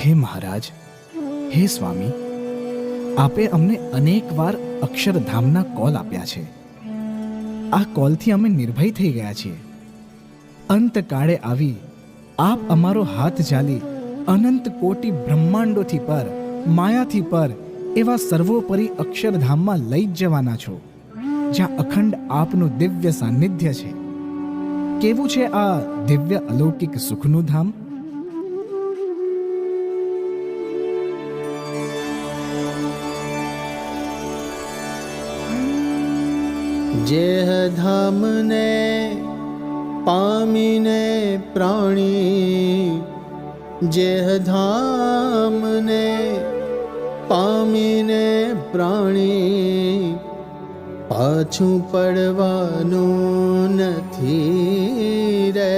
હે મહારાજ, હે સ્વામી, આપે અમને અનેકવાર અક્ષરધામના કોલ આપ્યા છે. આ કોલથી અમે નિર્ભય થઈ ગયા છીએ. અંતકાળે આવી આપ અમારો હાથ ઝાલી અનંત કોટી બ્રહ્માંડોથી પર, માયાથી પર એવા સર્વોપરી અક્ષરધામમાં લઈ જ જવાના છો, જ્યાં અખંડ આપનું દિવ્ય સાનિધ્ય છે. કેવું છે આ દિવ્ય અલૌકિક સુખનું ધામ? જેહ ધામને પામીને પ્રાણી, જેહ ધામને પામીને પ્રાણી, પાછું પડવાનું નથી રે.